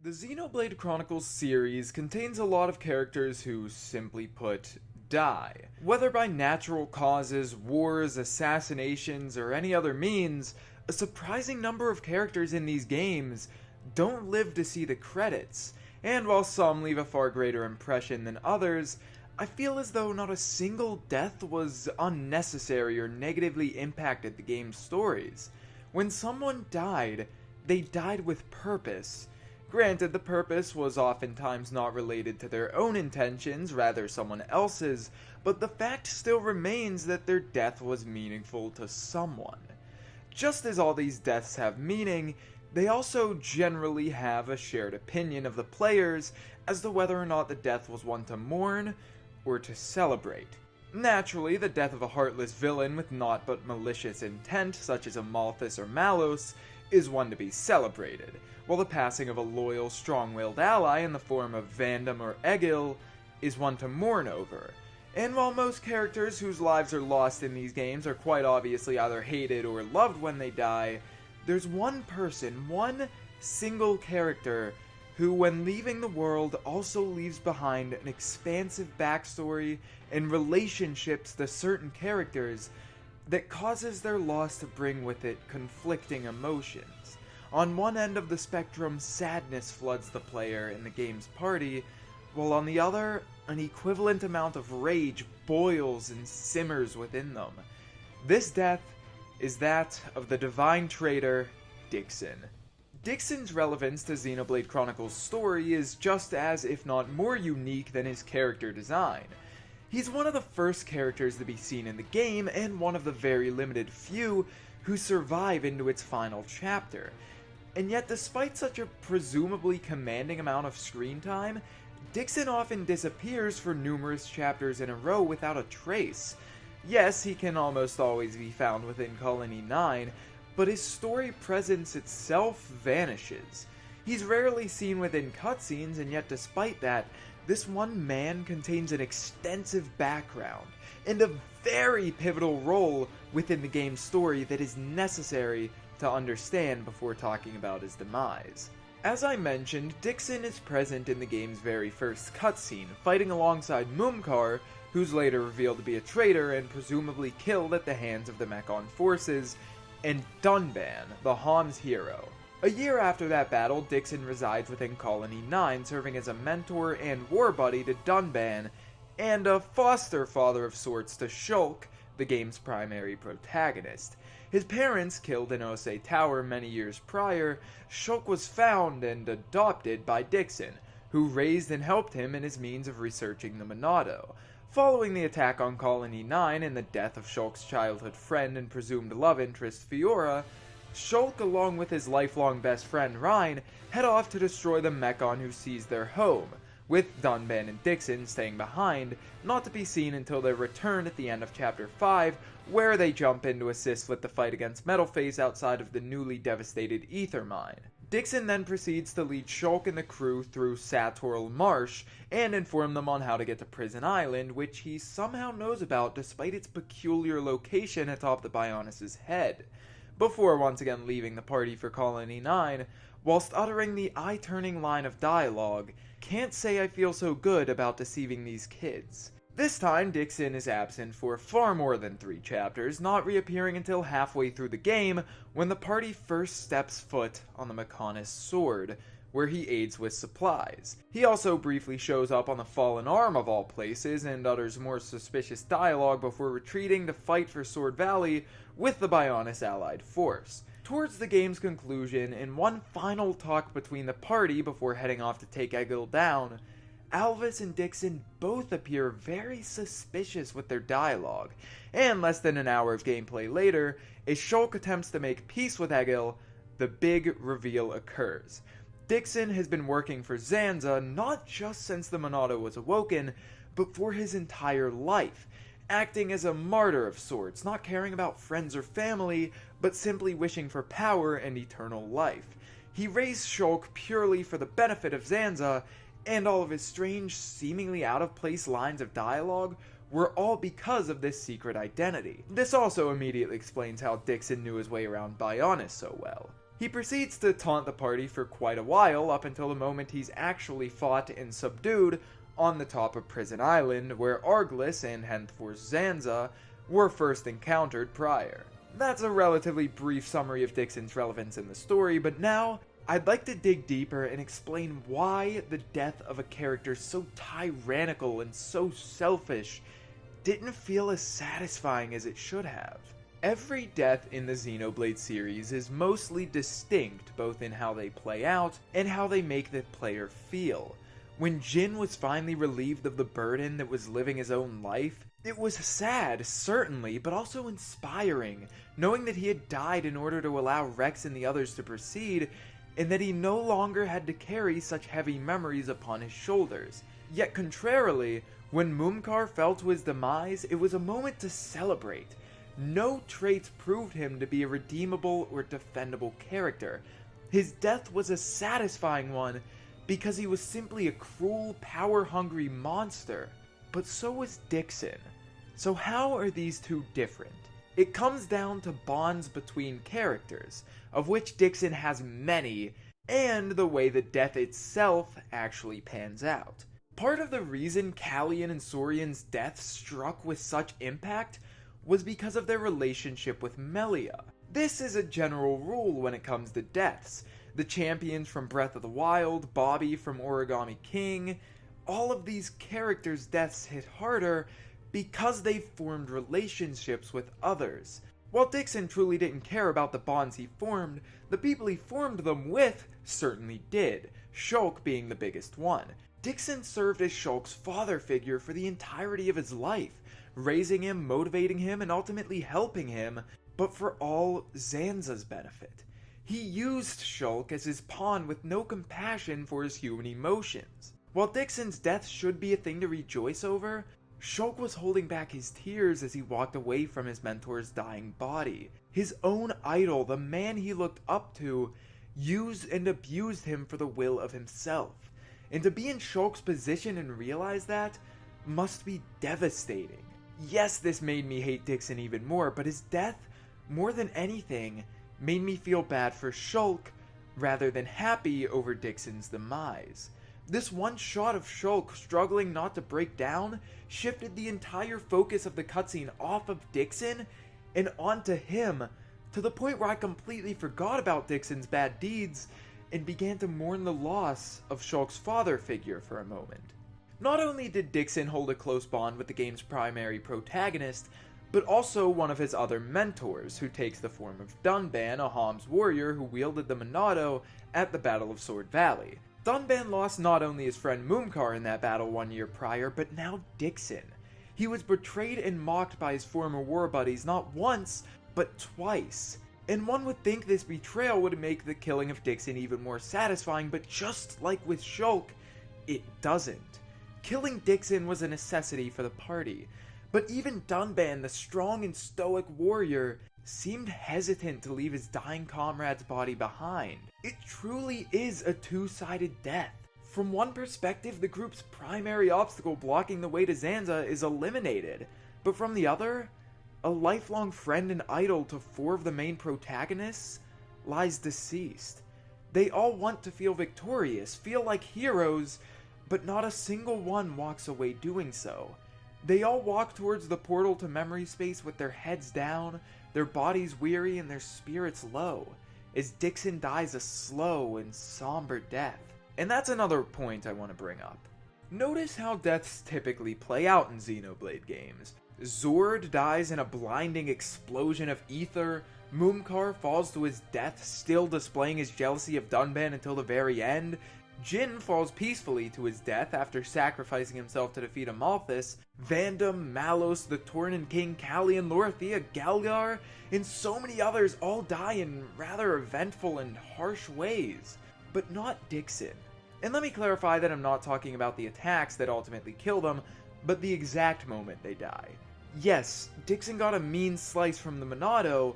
The Xenoblade Chronicles series contains a lot of characters who, simply put, die. Whether by natural causes, wars, assassinations, or any other means, a surprising number of characters in these games don't live to see the credits, and while some leave a far greater impression than others, I feel as though not a single death was unnecessary or negatively impacted the game's stories. When someone died, they died with purpose. Granted, the purpose was oftentimes not related to their own intentions, rather someone else's, but the fact still remains that their death was meaningful to someone. Just as all these deaths have meaning, they also generally have a shared opinion of the players as to whether or not the death was one to mourn or to celebrate. Naturally, the death of a heartless villain with naught but malicious intent, such as a Malthus or Malos, is one to be celebrated, while the passing of a loyal, strong-willed ally in the form of Vandam or Egil is one to mourn over. And while most characters whose lives are lost in these games are quite obviously either hated or loved when they die, there's one person, one single character, who when leaving the world also leaves behind an expansive backstory and relationships to certain characters that causes their loss to bring with it conflicting emotions. On one end of the spectrum, sadness floods the player in the game's party, while on the other, an equivalent amount of rage boils and simmers within them. This death is that of the divine traitor, Dixon. Dixon's relevance to Xenoblade Chronicles' story is just as, if not more unique than his character design. He's one of the first characters to be seen in the game, and one of the very limited few who survive into its final chapter. And yet, despite such a presumably commanding amount of screen time, Dixon often disappears for numerous chapters in a row without a trace. Yes, he can almost always be found within Colony 9, but his story presence itself vanishes. He's rarely seen within cutscenes, and yet despite that, this one man contains an extensive background, and a very pivotal role within the game's story that is necessary to understand before talking about his demise. As I mentioned, Dixon is present in the game's very first cutscene, fighting alongside Mumkar, who's later revealed to be a traitor and presumably killed at the hands of the Mechon forces, and Dunban, the Han's hero. A year after that battle, Dixon resides within Colony 9, serving as a mentor and war buddy to Dunban, and a foster father of sorts to Shulk, the game's primary protagonist. His parents killed in Ose Tower many years prior, Shulk was found and adopted by Dixon, who raised and helped him in his means of researching the Monado. Following the attack on Colony 9 and the death of Shulk's childhood friend and presumed love interest Fiora, Shulk, along with his lifelong best friend Rhine, head off to destroy the Mechon who seized their home, with Dunban and Dixon staying behind, not to be seen until their return at the end of Chapter 5, where they jump in to assist with the fight against Metalface outside of the newly devastated Ether Mine. Dixon then proceeds to lead Shulk and the crew through Satorl Marsh, and inform them on how to get to Prison Island, which he somehow knows about despite its peculiar location atop the Bionis' head, before once again leaving the party for Colony 9, whilst uttering the eye-turning line of dialogue, "Can't say I feel so good about deceiving these kids." This time, Dixon is absent for far more than 3 chapters, not reappearing until halfway through the game, when the party first steps foot on the Mechonis sword, where he aids with supplies. He also briefly shows up on the Fallen Arm of all places, and utters more suspicious dialogue before retreating to fight for Sword Valley with the Bionis allied force. Towards the game's conclusion, in one final talk between the party before heading off to take Egil down, Alvis and Dixon both appear very suspicious with their dialogue, and less than an hour of gameplay later, as Shulk attempts to make peace with Egil, the big reveal occurs. Dixon has been working for Zanza not just since the Monado was awoken, but for his entire life, acting as a martyr of sorts, not caring about friends or family, but simply wishing for power and eternal life. He raised Shulk purely for the benefit of Zanza, and all of his strange, seemingly out-of-place lines of dialogue were all because of this secret identity. This also immediately explains how Dixon knew his way around Bionis so well. He proceeds to taunt the party for quite a while, up until the moment he's actually fought and subdued on the top of Prison Island, where Arglys and henceforth Zanza were first encountered prior. That's a relatively brief summary of Dixon's relevance in the story, but now I'd like to dig deeper and explain why the death of a character so tyrannical and so selfish didn't feel as satisfying as it should have. Every death in the Xenoblade series is mostly distinct, both in how they play out and how they make the player feel. When Jin was finally relieved of the burden that was living his own life, it was sad, certainly, but also inspiring, knowing that he had died in order to allow Rex and the others to proceed, and that he no longer had to carry such heavy memories upon his shoulders. Yet contrarily, when Mumkar fell to his demise, it was a moment to celebrate. No traits proved him to be a redeemable or defendable character. His death was a satisfying one because he was simply a cruel, power-hungry monster. But so was Dixon. So how are these two different? It comes down to bonds between characters, of which Dixon has many, and the way the death itself actually pans out. Part of the reason Callian and Saurian's deaths struck with such impact was because of their relationship with Melia. This is a general rule when it comes to deaths. The champions from Breath of the Wild, Bobby from Origami King, all of these characters' deaths hit harder because they formed relationships with others. While Dixon truly didn't care about the bonds he formed, the people he formed them with certainly did, Shulk being the biggest one. Dixon served as Shulk's father figure for the entirety of his life, raising him, motivating him, and ultimately helping him, but for all Zanza's benefit. He used Shulk as his pawn with no compassion for his human emotions. While Dixon's death should be a thing to rejoice over, Shulk was holding back his tears as he walked away from his mentor's dying body. His own idol, the man he looked up to, used and abused him for the will of himself. And to be in Shulk's position and realize that must be devastating. Yes, this made me hate Dixon even more, but his death, more than anything, made me feel bad for Shulk rather than happy over Dixon's demise. This one shot of Shulk struggling not to break down shifted the entire focus of the cutscene off of Dixon and onto him, to the point where I completely forgot about Dixon's bad deeds and began to mourn the loss of Shulk's father figure for a moment. Not only did Dixon hold a close bond with the game's primary protagonist, but also one of his other mentors, who takes the form of Dunban, a Homs warrior who wielded the Monado at the Battle of Sword Valley. Dunban lost not only his friend Mumkar in that battle 1 year prior, but now Dixon. He was betrayed and mocked by his former war buddies not once, but twice. And one would think this betrayal would make the killing of Dixon even more satisfying, but just like with Shulk, it doesn't. Killing Dixon was a necessity for the party, but even Dunban, the strong and stoic warrior, seemed hesitant to leave his dying comrade's body behind. It truly is a two-sided death. From one perspective, the group's primary obstacle blocking the way to Zanza is eliminated, but from the other, a lifelong friend and idol to 4 of the main protagonists lies deceased. They all want to feel victorious, feel like heroes, but not a single one walks away doing so. They all walk towards the portal to memory space with their heads down, their bodies weary, and their spirits low, as Dixon dies a slow and somber death. And that's another point I want to bring up. Notice how deaths typically play out in Xenoblade games. Zord dies in a blinding explosion of ether, Mumkar falls to his death, still displaying his jealousy of Dunban until the very end, Jin falls peacefully to his death after sacrificing himself to defeat Amalthus, Vandam, Malos, the Tornin King, Callian, Lorthia, Galgar, and so many others all die in rather eventful and harsh ways. But not Dixon. And let me clarify that I'm not talking about the attacks that ultimately kill them, but the exact moment they die. Yes, Dixon got a mean slice from the Monado,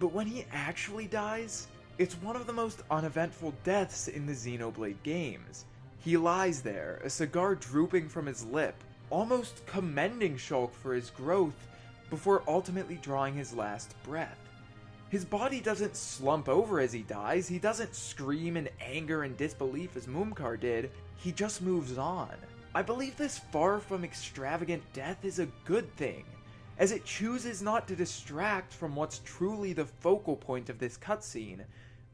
but when he actually dies, it's one of the most uneventful deaths in the Xenoblade games. He lies there, a cigar drooping from his lip, almost commending Shulk for his growth, before ultimately drawing his last breath. His body doesn't slump over as he dies, he doesn't scream in anger and disbelief as Mumkar did, he just moves on. I believe this far from extravagant death is a good thing, as it chooses not to distract from what's truly the focal point of this cutscene,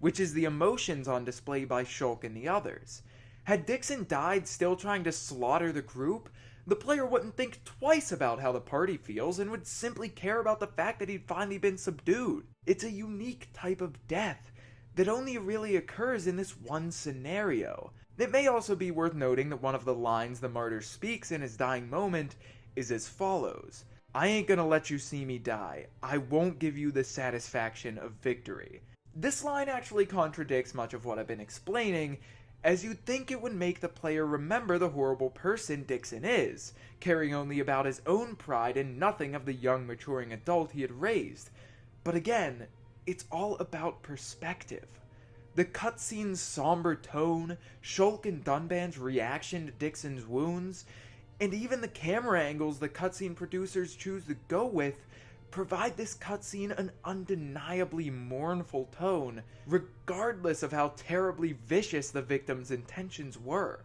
which is the emotions on display by Shulk and the others. Had Dixon died still trying to slaughter the group, the player wouldn't think twice about how the party feels and would simply care about the fact that he'd finally been subdued. It's a unique type of death that only really occurs in this one scenario. It may also be worth noting that one of the lines the martyr speaks in his dying moment is as follows: "I ain't gonna let you see me die. I won't give you the satisfaction of victory." This line actually contradicts much of what I've been explaining, as you'd think it would make the player remember the horrible person Dixon is, caring only about his own pride and nothing of the young maturing adult he had raised. But again, it's all about perspective. The cutscene's somber tone, Shulk and Dunban's reaction to Dixon's wounds, and even the camera angles the cutscene producers choose to go with provide this cutscene an undeniably mournful tone, regardless of how terribly vicious the victim's intentions were.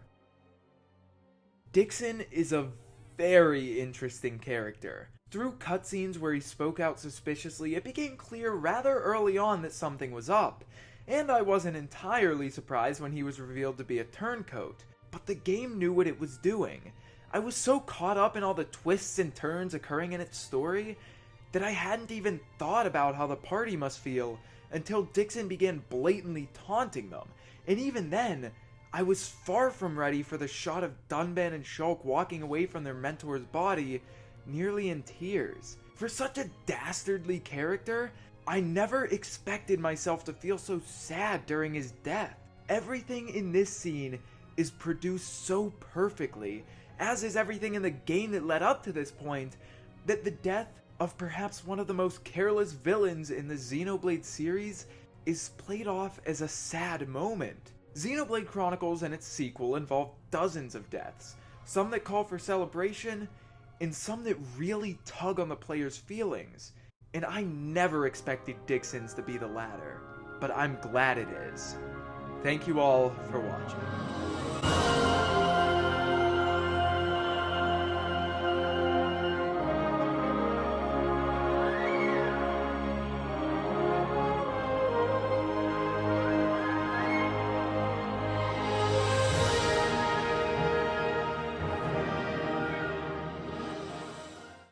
Dixon is a very interesting character. Through cutscenes where he spoke out suspiciously, it became clear rather early on that something was up, and I wasn't entirely surprised when he was revealed to be a turncoat, but the game knew what it was doing. I was so caught up in all the twists and turns occurring in its story that I hadn't even thought about how the party must feel until Dixon began blatantly taunting them, and even then, I was far from ready for the shot of Dunban and Shulk walking away from their mentor's body, nearly in tears. For such a dastardly character, I never expected myself to feel so sad during his death. Everything in this scene is produced so perfectly, as is everything in the game that led up to this point, that the death of perhaps one of the most careless villains in the Xenoblade series is played off as a sad moment. Xenoblade Chronicles and its sequel involve dozens of deaths, some that call for celebration, and some that really tug on the player's feelings, and I never expected Dixon's to be the latter, but I'm glad it is. Thank you all for watching.